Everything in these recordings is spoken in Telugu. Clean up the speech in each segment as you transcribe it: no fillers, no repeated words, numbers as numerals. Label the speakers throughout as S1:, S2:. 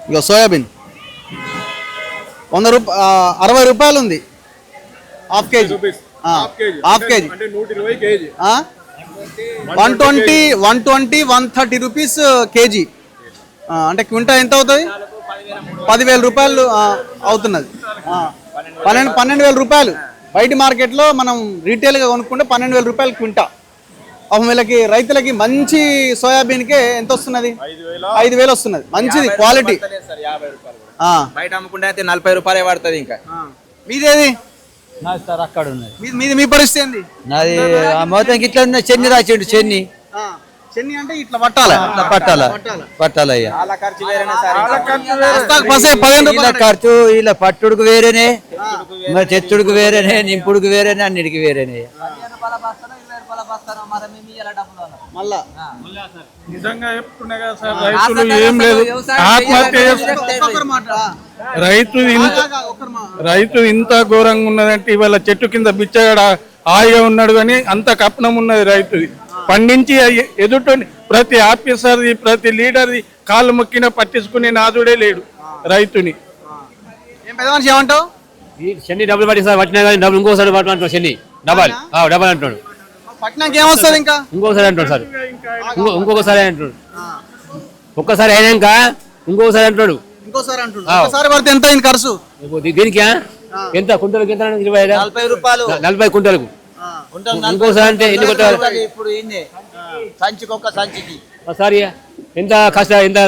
S1: ఇక సోయాబీన్ 60 రూపాయలు ఉంది half KG. Half KG 120 130 rupees KG. అంటే క్వింటా ఎంత అవుతుంది? 10,000 రూపాయలు అవుతున్నది. 12,000 రూపాయలు. బయట మార్కెట్లో మనం రీటైల్గా కొనుక్కుంటే 12,000 రూపాయలు క్వింటా. వీళ్ళకి రైతులకి మంచి సోయాబీన్కే ఎంత వస్తున్నది? 5,000 వస్తున్నది. మంచిది క్వాలిటీ.
S2: బయట అమ్ముకుంటే అయితే 40 రూపాయలే పడుతుంది. ఇంకా
S1: మీదేది?
S3: సార్ అక్కడ ఉన్నది.
S1: మీ పరిస్థితి ఏంది?
S3: నాది మొత్తం ఇట్లా ఉన్న చెన్ని రాసిండు. చెన్ని
S1: చెన్ని అంటే ఇట్లా పట్టాల
S3: పట్టాలయ్యా.
S1: ఖర్చు
S3: ఇలా పట్టుడుకు వేరేనే, మరి తెచ్చుడుకు వేరేనే, నింపుడుకు వేరేనే, అన్నిటికి వేరేనే.
S4: నిజంగా చెప్తున్నా కదా సార్, రైతులు ఏం లేదు, ఆత్మహత్య రైతు ఇంత ఘోరంగా ఉన్నదంటే ఇవాళ చెట్టు కింద బిచ్చగాడ హాయిగా ఉన్నాడు కానీ అంత కప్నం ఉన్నది రైతుది. పండించి ఎదుట ప్రతి ఆఫీసర్ది ప్రతి లీడర్ది కాళ్ళు మొక్కిన పట్టించుకునే నాదుడే లేడు రైతుని.
S1: ఏమంటావు?
S5: శని డబ్బులు పట్టి సార్ పట్టినా కానీ డబ్బులు ఇంకోసారి పట్టమంటాడు. శని డబల్ అంటాడు.
S1: పట్టినాక ఏమొస్తుంది? ఇంకా
S5: ఇంకొకసారి అంటాడు సార్. ఇంకొకసారి అంటాడు. ఒక్కసారి అయినాక ఇంకొకసారి అంటాడు.
S1: ఇంకోసారి పడితే ఎంత అయింది ఖర్చు
S5: దీనికి? ఎంత కుంటలకు? ఎంత
S3: 40 రూపాయలు
S5: 40 కుంటలకు. ఇంకోసారి అంటే ఎన్ని కొట్టాలి?
S3: ఇప్పుడు సంచికి ఒక్క సంచికి
S5: ఒకసారి ఎంత కష్ట, ఎంత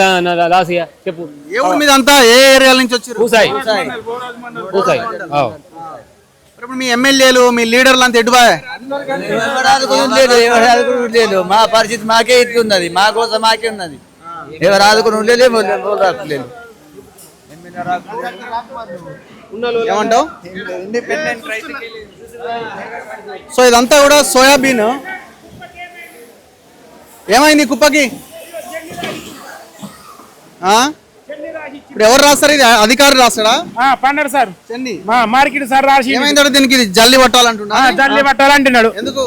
S5: లాస్ చెప్పు.
S1: ఏ ఊరి మీద అంతా? ఏ ఏరియా నుంచి వచ్చారు?
S5: పూసాయి.
S1: ఇప్పుడు మీ ఎమ్మెల్యేలు మీ లీడర్లు అంతా ఎటుబాయ్?
S3: లేదు. మా పరిస్థితి మాకే ఇట్లున్నది. మా కోసం మాకే ఉన్నది. ఎవరు ఆదుకుని ఉండలేదు.
S1: ఏమంటావు? సో ఇదంతా కూడా సోయాబీన్. ఏమైంది కుప్పకి? ఇప్పుడు ఎవరు రాస్తారు? ఇది అధికారులు రాస్తాడా?
S4: పండరు సార్.
S1: చెన్ని
S4: మార్కెట్ సార్ రాసి
S1: ఏమైందో దీనికి జల్లి పట్టాలంటున్నా.
S4: జల్లి పట్టాలంటున్నాడు.
S1: ఎందుకు?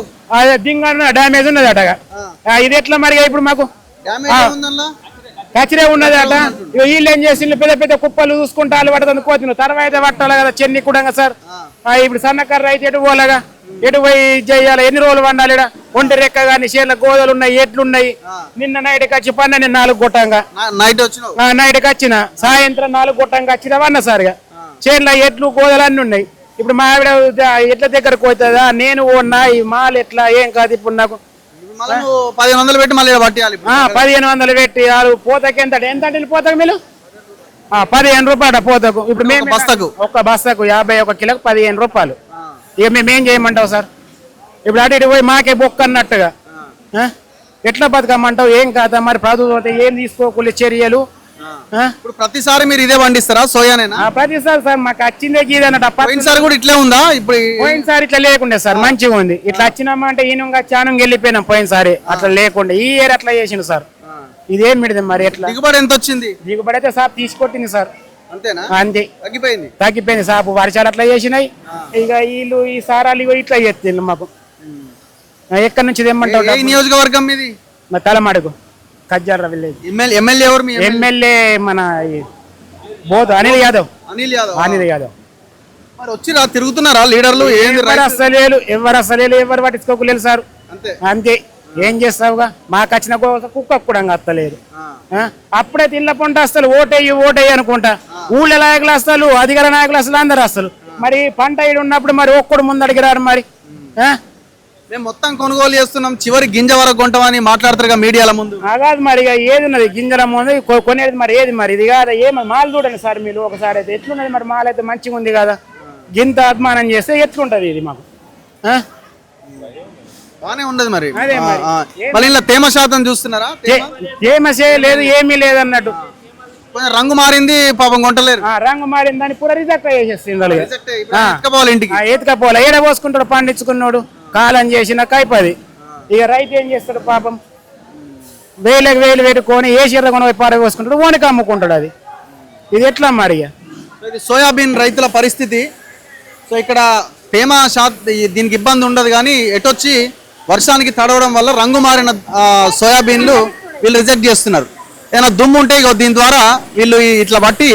S4: దింగ డ్యామేజ్ ఉన్నది అటగా. ఇది ఎట్లా మరి ఇప్పుడు మాకు కచ్చిరే ఉన్నది అట. వీళ్ళు ఏం చేసి పెద్ద పెద్ద కుప్పలు చూసుకుంటా పడుతుంది కోతిను తర్వాత పట్టాలి కదా చెన్ని కూడా సార్. ఇప్పుడు సన్నకర్ర అయితే ఎటు పోలేగా, ఎటు పోయి చేయాలి? ఎన్ని రోజులు వండాలి? ఒంటి రెక్క కానీ చేనుల గోదలు ఉన్నాయి, ఎట్లున్నాయి. నిన్న నైట్కి వచ్చి పన్న, నేను 4 గొట్టంగా నైట్కి వచ్చిన, సాయంత్రం 4 గొట్టంగా వచ్చిన వన్న సార్గా. చేనుల ఎట్లు గోదలు అన్ని ఉన్నాయి. ఇప్పుడు మా ఆవిడ ఎట్ల దగ్గరకు పోతుందా? నేను ఉన్నా ఈ మాల్ ఎట్లా ఏం కాదు. ఇప్పుడు నాకు
S1: 1500 పెట్టి మళ్ళీ పట్టాలి.
S4: 1500 పెట్టి పోతకి ఎంత అంటే పోతకు మీరు 15 రూపాయలు పోతకు. ఇప్పుడు మేము ఒక్క బస్తాకు 51 కిలోకు 15 రూపాయలు. ఇక మేమేం చేయమంటావు సార్? ఇప్పుడు అటు ఇటు పోయి మాకే బొక్క అన్నట్టుగా ఎట్లా బతకమంటావు? ఏం కాదా మరి? ప్రభుత్వం ఏం తీసుకోకుండా చర్యలు?
S1: ఇప్పుడు ప్రతిసారి మీరు ఇదే పండిస్తారా సోయానేనా?
S4: ప్రతిసారి సార్ మాకు వచ్చిందే గీది అన్నట్టు.
S1: పోయినసారి కూడా ఇట్లా ఉందా? ఇప్పుడు
S4: పోయినసారి ఇట్లా లేకుండే సార్, మంచిగా ఉంది. ఇట్లా వచ్చినామా అంటే ఈయనగా చానం వెళ్ళిపోయినాం. పోయినసారి అట్లా లేకుండా ఈ ఇయర్ అట్లా చేసిండు సార్. ఇదేం మిడిది మరి? ఎట్లా
S1: దిగుబడి ఎంత వచ్చింది?
S4: దిగుబడి అయితే సార్ తీసుకొట్టింది సార్.
S1: అంతేనా?
S4: అంతే, తగ్గిపోయింది సార్. వర్షాలు అట్లా చేసినాయి. ఇక వీళ్ళు ఈ సారాలు ఇట్లా చేస్తుంది మాకు. ఎక్కడి నుంచి తెమ్మంటావు?
S1: నియోజకవర్గం మీది?
S4: తలమాడుగు కజ్జార విలేజ్.
S1: ఎమ్మెల్యే ఎవరు?
S4: ఎమ్మెల్యే మన బోధ అనిల్ యాదవ్.
S1: మరి వచ్చిరా తిరుగుతున్నారా లీడర్లు?
S4: ఎవరు అసలేలు ఎవరు పట్టించుకోలేదు సార్. అంతే. ఏం చేస్తావుగా? మాకు వచ్చిన కుక్క కూడా అత్తలేదు. అప్పుడే తిల్ల పొంట వస్తారు. ఓటేయి అనుకుంటా. ఊళ్ళో నాయకులు వస్తారు, అధికార నాయకులు వస్తారు, అందరు వస్తారు. మరి పంట ఇడు ఉన్నప్పుడు మరి ఒక్కడు ముందు అడిగిరారు. మరి
S1: మేము మొత్తం కొనుగోలు చేస్తున్నాం, చివరి గింజ వరకు కొంటామని మాట్లాడతారు మీడియాల ముందు.
S4: కాదు మరి ఏది ఉన్నది గింజల ముందు కొనేది మరి ఏది మరి? ఇది కాదా? ఏమో మాల్ చూడండి సార్ మీరు ఒకసారి. అయితే ఎట్లున్నది మరి? మాల్ అయితే మంచిగా ఉంది కదా. గింత అభిమానం చేస్తే ఎట్లుంటది ఇది మాకు?
S1: బానే ఉండదు మరి. మళ్ళీ ఇలా తేమ శాతం చూస్తున్నారా?
S4: తేమ లేదు, ఏమీ లేదు అన్నట్టు.
S1: రంగు మారింది పాపం కొంటలేరు.
S4: రంగు మారిందని పూర రిజెక్ట్ చేసేస్తుంది.
S1: ఇంటికి
S4: ఎత్తుకపోవాలి. ఏడ పోసుకుంటాడు పండించుకున్నాడు, కాలం చేసిన కైపది. ఇక రైతు ఏం చేస్తాడు పాపం? వేలకు వేలు పెట్టుకొని ఏ చీర కొని పార పోసుకుంటాడు, ఓనికి అమ్ముకుంటాడు. అది ఇది ఎట్లా మరి?
S1: సోయాబీన్ రైతుల పరిస్థితి. సో ఇక్కడ తేమ దీనికి ఇబ్బంది ఉండదు కానీ ఎటొచ్చి వర్షానికి తడవడం వల్ల రంగు మారిన సోయాబీన్లు వీళ్ళు రిజెక్ట్ చేస్తున్నారు. ఏదైనా దుమ్ము ఉంటే ఇగో దీని ద్వారా వీళ్ళు ఇట్లా బట్టి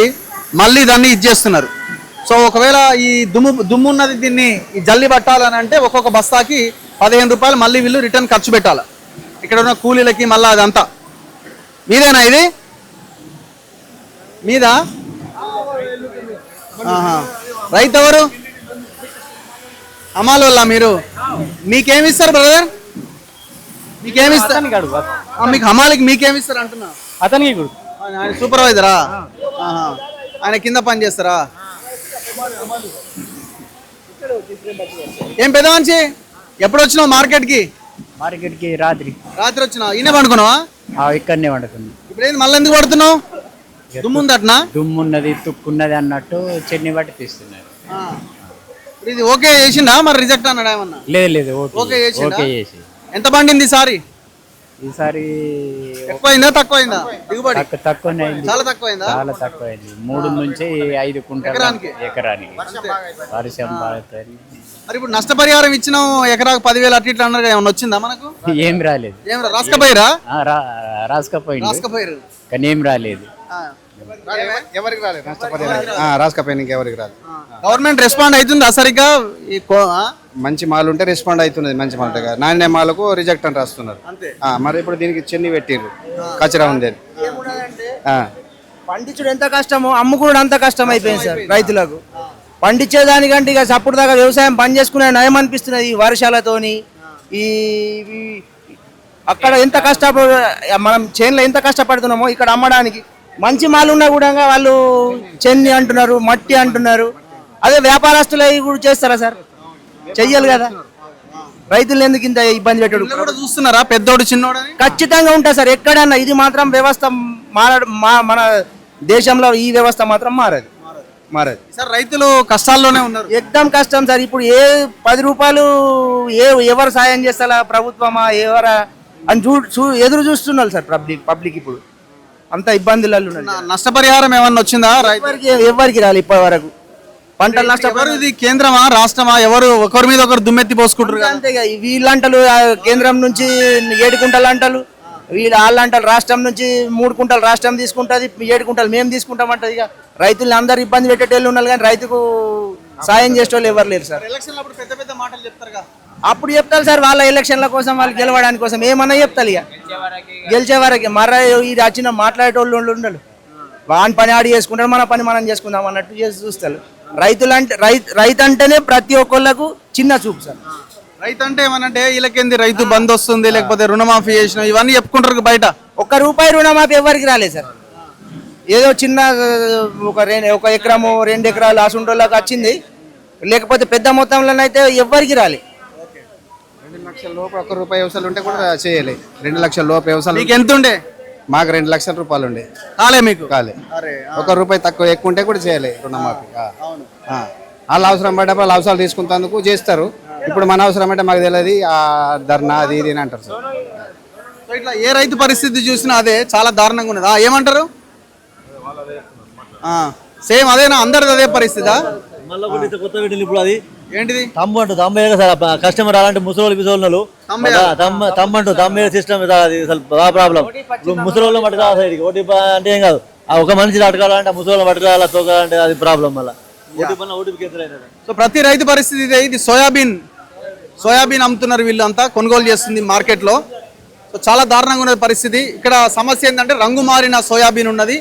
S1: మళ్ళీ దాన్ని ఇచ్చేస్తున్నారు. సో ఒకవేళ ఈ దుమ్ము ఉన్నది దీన్ని ఈ జల్లి పట్టాలని అంటే ఒక్కొక్క బస్తాకి 15 రూపాయలు మళ్ళీ వీళ్ళు రిటర్న్ ఖర్చు పెట్టాలి. ఇక్కడ ఉన్న కూలీలకి మళ్ళీ అదంతా. మీదేనా ఇది? మీదా? రైతు ఎవరు? అమ్మాల వల్ల మీరు మీకేమిస్తారు బ్రదర్? మీకేమిస్తారు? మీకు హమాలికి మీకేమిస్తారు అంటున్నా?
S4: అతనికి
S1: ఆయన సూపర్వైజరా? ఆయన కింద పని చేస్తారా? ఏం పెద్ద మనిషి ఎప్పుడు వచ్చినావు మార్కెట్కి?
S3: మార్కెట్కి రాత్రి
S1: వచ్చినావు? ఈయన పండుకున్నావా?
S3: ఇక్కడనే వండుతుంది.
S1: ఇప్పుడు ఏంది మళ్ళీ ఎందుకు పడుతున్నావు? దుమ్ముందట్నా?
S3: దుమ్మున్నది తుక్కున్నది అన్నట్టు చెన్ని బట్టి తీస్తున్నారు.
S1: ఇప్పుడు ఇది ఓకే చేసిండా మరి రిజెక్ట్ అన్నాడు ఏమన్నా?
S3: లేదు
S1: ఓకే చేసిండా?
S3: చేసి
S1: ఎంత పండింది ఈసారి?
S3: ఈసారి
S1: ఎక్కువైందా తక్కువైందా దిగుబడి?
S3: తక్కువనే అయింది.
S1: చాలా తక్కువైందా?
S3: చాలా తక్కువైంది. 3 నుంచి 5 కుంటాలు ఎకరానికి. వర్షం పడుతుంది.
S1: మరి ఇప్పుడు నష్టపరిహారం ఇచ్చినాం ఎకరాకు 10,000 అట్లా ఇట్లా అన్నారు, ఏమన్నా వచ్చిందా మనకు?
S3: ఏం రాలేదు.
S1: ఏం రాసుకపోయిరా?
S3: రాసుకపోయింది కానీ ఏం రాలేదు.
S6: ఎవరికి రాలేదు రాసుకపోయినా ఎవరికి రాలేదు.
S1: గవర్నమెంట్ రెస్పాండ్ అవుతుందా సరిగ్గా?
S6: మంచి మాల్ ఉంటే రెస్పాండ్ అవుతున్నది. మంచి మాల్ ఉంటే నాణ్య మాలకు రిజెక్ట్ అని రాస్తున్నారు. మరి ఇప్పుడు దీనికి చెన్ని పెట్టిర్రు, కచరా ఉంది.
S2: పండించుడు ఎంత కష్టమో అమ్ముకుడు అంత కష్టం అయిపోయింది సార్ రైతులకు. పండించేదానికంటే ఇక అప్పుడు దాకా వ్యవసాయం పని చేసుకునే నయం అనిపిస్తున్నది. ఈ వర్షాలతోని ఈ అక్కడ ఎంత కష్టపడు మనం చేనులో ఎంత కష్టపడుతున్నామో ఇక్కడ అమ్మడానికి మంచి మాలు ఉన్నా కూడా వాళ్ళు చెన్ని అంటున్నారు, మట్టి అంటున్నారు. అదే వ్యాపారస్తులు కూడా చేస్తారా సార్? చెయ్యాలి కదా. రైతులు ఎందుకు ఇంత ఇబ్బంది పెట్టాడు?
S1: చూస్తున్నారా పెద్దోడు చిన్నోడు?
S2: ఖచ్చితంగా ఉంటా సార్ ఎక్కడన్నా. ఇది మాత్రం వ్యవస్థ మన దేశంలో ఈ వ్యవస్థ మాత్రం మారదు.
S1: సార్ రైతులు కష్టాల్లోనే ఉన్నారు.
S2: ఎక్దం కష్టం సార్. ఇప్పుడు ఏ 10 రూపాయలు ఎవరు సాయం చేస్తారా? ప్రభుత్వమా ఎవరా అని ఎదురు చూస్తున్నారు సార్ పబ్లిక్. ఇప్పుడు అంత ఇబ్బందులలో ఉన్నారు.
S1: నష్టపరిహారం ఏమన్నా వచ్చిందా?
S2: ఎవరికి రాలి ఇప్పటి వరకు. పంటలు నష్టపరి
S1: ఇది కేంద్రమా రాష్ట్రమా? ఎవరు ఒకరి మీద ఒకరు దుమ్మెత్తి పోసుకుంటారు.
S2: అంతేగా వీళ్ళంటలు కేంద్రం నుంచి 7 కుంటలు అంటారు, వాళ్ళంటారు రాష్ట్రం నుంచి 3 కుంటలు రాష్ట్రం తీసుకుంటుంది, 7 కుంటలు మేము తీసుకుంటాం అంటది. ఇక రైతులు అందరు ఇబ్బంది పెట్టేటోళ్ళు ఉన్నారు కానీ రైతుకు సాయం చేసేటోళ్ళు ఎవరు లేరు సార్. అప్పుడు చెప్తారు సార్ వాళ్ళ ఎలక్షన్ల కోసం, వాళ్ళు గెలవడానికి కోసం ఏమన్నా చెప్తారు. ఇక గెలిచే వరకు మర్ర ఇది వచ్చిన మాట్లాడేటోళ్ళు ఉండరు. వాని పని ఆడి చేసుకుంటారు, మన పని మనం చేసుకుందాం అన్నట్టు చేసి చూస్తారు. రైతు అంటేనే ప్రతి ఒక్కళ్ళకు చిన్న చూపు సార్.
S1: రైతు అంటే ఏమనంటే వీళ్ళకేంది రైతు బంద్ వస్తుంది, లేకపోతే రుణమాఫీ చేసిన ఇవన్నీ చెప్పుకుంటారు బయట.
S2: 1 రూపాయి రుణమాఫీ ఎవరికి రాలేదు సార్. ఏదో చిన్న ఒక ఎకరము 2 ఎకరాలు అసుంటోళ్ళకి వచ్చింది, లేకపోతే పెద్ద మొత్తంలోనైతే ఎవరికి రాలేదు.
S6: 2 లక్షల లోపు 1 రూపాయి వ్యవసాయాలు ఉంటే కూడా చేయాలి. 2 లక్షల లోపు వ్యవసాయాలు
S1: మీకు ఎంత ఉండే?
S6: మాకు 2 లక్షల రూపాయలు ఉండే.
S1: కాలే మీకు?
S6: కాలే. 1 రూపాయి తక్కువ ఎక్కువ ఉంటే కూడా చేయాలి రుణమాఫీ. వాళ్ళు అవసరం పడ్డప్పుడు వాళ్ళు అవసరాలు తీసుకుంటేందుకు చేస్తారు. ఇప్పుడు మన అవసరం అంటే మాకు తెలియదు ఆ ధర్నా అది ఇది అని అంటారు సార్.
S1: సో ఇట్లా ఏ రైతు పరిస్థితి చూసినా అదే చాలా దారుణంగా ఉన్నదా? ఏమంటారు? సేమ్ అదేనా? అందరిది అదే పరిస్థితి?
S7: కొత్త పెట్టింది ఇప్పుడు. అది
S1: ఏంటిది?
S7: తమ్మే సార్. కస్టమర్ అలాంటి ముసలి పిసోళ్ళు తమ్మంటూ సిస్టమ్ అది బాగా ప్రాబ్లం. ముసలి మటుకు ఓటీ అంటే ఏం కాదు. ఒక మనిషి అడగాలంటే ముసలి పట్టుకోవాలా తోకాలంటే అది ప్రాబ్లం. మళ్ళీ
S1: సో ప్రతి రైతు పరిస్థితి ఇదే. ఇది సోయాబీన్ అమ్ముతున్నారు వీళ్ళంతా, కొనుగోలు చేస్తుంది మార్కెట్లో. సో చాలా దారుణంగా ఉన్నది పరిస్థితి. ఇక్కడ సమస్య ఏంటంటే రంగు మారిన సోయాబీన్ ఉన్నది,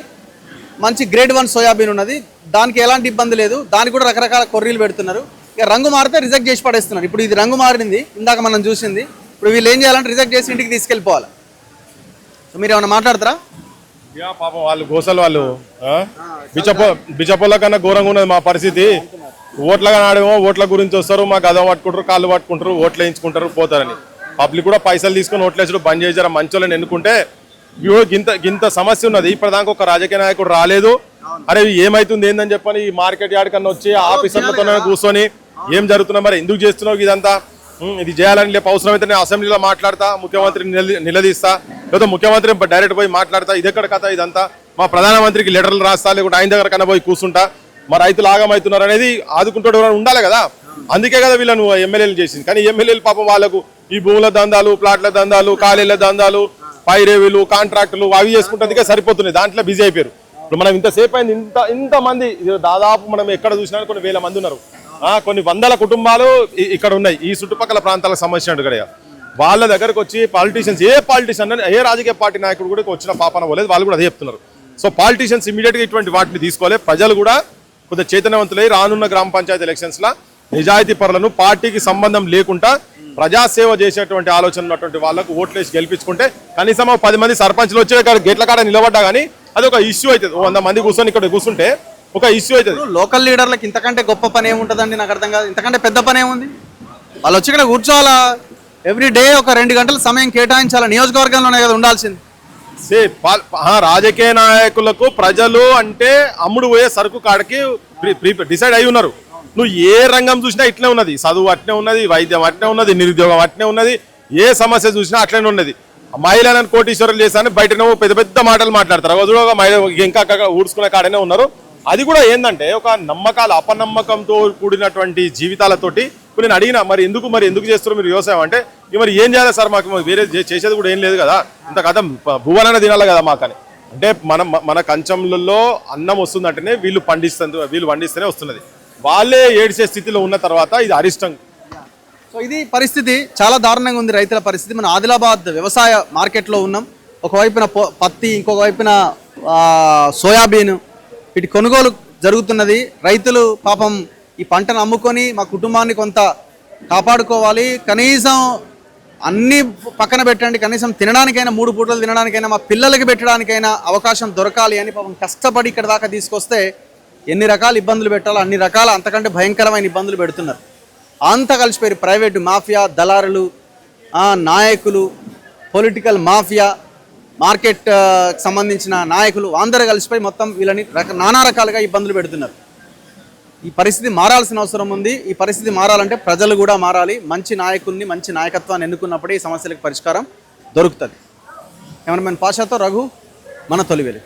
S1: మంచి గ్రేడ్ 1 సోయాబీన్ ఉన్నది. దానికి ఎలాంటి ఇబ్బంది లేదు. దానికి కూడా రకరకాల కొర్రీలు పెడుతున్నారు. ఇక రంగు మారితే రిజెక్ట్ చేసి పడేస్తున్నారు. ఇప్పుడు ఇది రంగు మారింది, ఇందాక మనం చూసింది. ఇప్పుడు వీళ్ళు ఏం చేయాలంటే రిజెక్ట్ చేసి ఇంటికి తీసుకెళ్ళిపోవాలి. సో మీరు ఏమైనా మాట్లాడతారా?
S8: పాపం వాళ్ళు గోసలు వాళ్ళు బిచ్చపోళ్ళ కన్నా ఘోరంగా ఉన్నది మా పరిస్థితి. ఓట్లగా నాడేమో ఓట్ల గురించి వస్తారు, మా గదం పట్టుకుంటారు, కాళ్ళు పట్టుకుంటారు, ఓట్లు వేయించుకుంటారు, పోతారని. పబ్లిక్ కూడా పైసలు తీసుకొని ఓట్లు వేసారు, బంద్ చేసారు. మంచోళ్ళని ఎన్నుకుంటే గింత సమస్య ఉన్నది. ఇప్పటిదాకా ఒక రాజకీయ నాయకుడు రాలేదు. అరే ఏమైతుంది ఏందని చెప్పని ఈ మార్కెట్ యార్డ్ కన్నా వచ్చి ఆఫీసర్లతో కూర్చొని ఏం జరుగుతున్నా మరి ఎందుకు చేస్తున్నావు ఇదంతా, ఇది చేయాలని లేపు అవసరమైతే నేను అసెంబ్లీలో మాట్లాడతా, ముఖ్యమంత్రిని నిలదీస్తా, లేదా ముఖ్యమంత్రి డైరెక్ట్ పోయి మాట్లాడతా. ఇదెక్కడ కథ ఇదంతా? మా ప్రధానమంత్రికి లెటర్లు రాస్తా, లేకుంటే ఆయన దగ్గర కన్నా పోయి కూర్చుంటా. మా రైతులు ఆగమవుతున్నారు అనేది ఆదుకుంటూ ఉండాలి కదా. అందుకే కదా వీళ్ళను ఎమ్మెల్యేలు చేసింది. కానీ ఎమ్మెల్యేలు పాపం వాళ్ళకు ఈ భూముల దందాలు, ప్లాట్ల దందాలు, ఖాళీల దందాలు, పైరేవీలు కాంట్రాక్టులు అవి చేసుకుంటే సరిపోతున్నాయి, దాంట్లో బిజీ అయిపోయారు. ఇప్పుడు మనం ఇంతసేపు అయింది, ఇంతమంది దాదాపు మనం ఎక్కడ చూసినా కొన్ని వేల మంది ఉన్నారు, కొన్ని వందల కుటుంబాలు ఇక్కడ ఉన్నాయి ఈ చుట్టుపక్కల ప్రాంతాలకు సంబంధించినట్టు ఇక్కడ. వాళ్ళ దగ్గరకు వచ్చి పాలిటీషియన్స్, ఏ పాలిటీషియన్ ఏ రాజకీయ పార్టీ నాయకుడు కూడా వచ్చిన పాపన పోలేదు, వాళ్ళు కూడా అదే చెప్తున్నారు. సో పాలిటీషియన్స్ ఇమీడియట్గా ఇటువంటి వాటిని తీసుకోవాలి. ప్రజలు కూడా కొద్దిగా చైతన్యవంతులై రానున్న గ్రామ పంచాయతీ ఎలక్షన్స్లో నిజాయితీ పరులను పార్టీకి సంబంధం లేకుండా ప్రజాసేవ చేసేటువంటి ఆలోచన ఉన్నటువంటి వాళ్ళకు ఓట్లేసి గెలిపించుకుంటే కనీసం 10 మంది సర్పంచ్లు వచ్చే గేట్ల కాడ నిలబడ్డా కానీ అది ఒక ఇష్యూ అవుతుంది. 100 మంది కూర్చొని ఇక్కడ కూర్చుంటే ఒక ఇష్యూ అవుతుంది.
S1: లోకల్ లీడర్లకు ఇంతకంటే గొప్ప పని ఏముంటుందండి? నాకు అర్థం కాదు. ఇంతకంటే పెద్ద పని ఏముంది? వాళ్ళు వచ్చి ఇక్కడ కూర్చోవాలా, ఎవ్రీ డే ఒక 2 గంటల సమయం కేటాయించాలా, నియోజకవర్గంలోనే కదా ఉండాల్సింది.
S8: రాజకీయ నాయకులకు ప్రజలు అంటే అమ్ముడు పోయే సరుకు కాడికి డిసైడ్ అయి ఉన్నారు. నువ్వు ఏ రంగం చూసినా ఇట్లే ఉన్నది, చదువు అట్నే ఉన్నది, వైద్యం అట్నే ఉన్నది, నిరుద్యోగం అట్నే ఉన్నది, ఏ సమస్య చూసినా అట్లనే ఉన్నది. మహిళలను కోటీశ్వరులు చేశాను బయటనే పెద్ద పెద్ద మాటలు మాట్లాడతారు, మహిళ ఇంకా ఊడ్చుకునే కాడనే ఉన్నారు. అది కూడా ఏంటంటే ఒక నమ్మకాలు అపనమ్మకంతో కూడినటువంటి జీవితాలతోటి. నేను అడిగినా మరి ఎందుకు చేస్తారు మీరు వ్యవసాయం అంటే, మరి ఏం చేయాలి సార్, మాకు వేరే చేసేది కూడా ఏం లేదు కదా, ఇంత కథ భువనైనా తినాలి కదా మాకని. అంటే మన కంచంలలో అన్నం వస్తుందంటేనే వీళ్ళు పండిస్తేనే వస్తున్నది. వాళ్ళే ఏడ్చే స్థితిలో ఉన్న తర్వాత ఇది అరిష్టం.
S1: సో ఇది పరిస్థితి చాలా దారుణంగా ఉంది రైతుల పరిస్థితి. మన ఆదిలాబాద్ వ్యవసాయ మార్కెట్లో ఉన్నాం. ఒకవైపున పత్తి, ఇంకొక వైపున సోయాబీన్, వీటి కొనుగోలు జరుగుతున్నది. రైతులు పాపం ఈ పంటను అమ్ముకొని మా కుటుంబాన్ని కొంత కాపాడుకోవాలి, కనీసం అన్ని పక్కన పెట్టండి, కనీసం తినడానికైనా 3 పూటలు తినడానికైనా మా పిల్లలకి పెట్టడానికైనా అవకాశం దొరకాలి అని పాపం కష్టపడి ఇక్కడ దాకా తీసుకొస్తే ఎన్ని రకాల ఇబ్బందులు పెట్టాలో అన్ని రకాల అంతకంటే భయంకరమైన ఇబ్బందులు పెడుతున్నారు. అంతా కలిసిపోయారు ప్రైవేటు మాఫియా, దళారులు, నాయకులు, పొలిటికల్ మాఫియా, మార్కెట్ సంబంధించిన నాయకులు అందరూ కలిసిపోయి మొత్తం వీళ్ళని నానా రకాలుగా ఇబ్బందులు పెడుతున్నారు. ఈ పరిస్థితి మారాల్సిన అవసరం ఉంది. ఈ పరిస్థితి మారాలంటే ప్రజలు కూడా మారాలి. మంచి నాయకుల్ని, మంచి నాయకత్వాన్ని ఎన్నుకున్నప్పుడే ఈ సమస్యలకు పరిష్కారం దొరుకుతుంది. కెమెరామెన్ పాషాతో రఘు, మన తొలివేలు.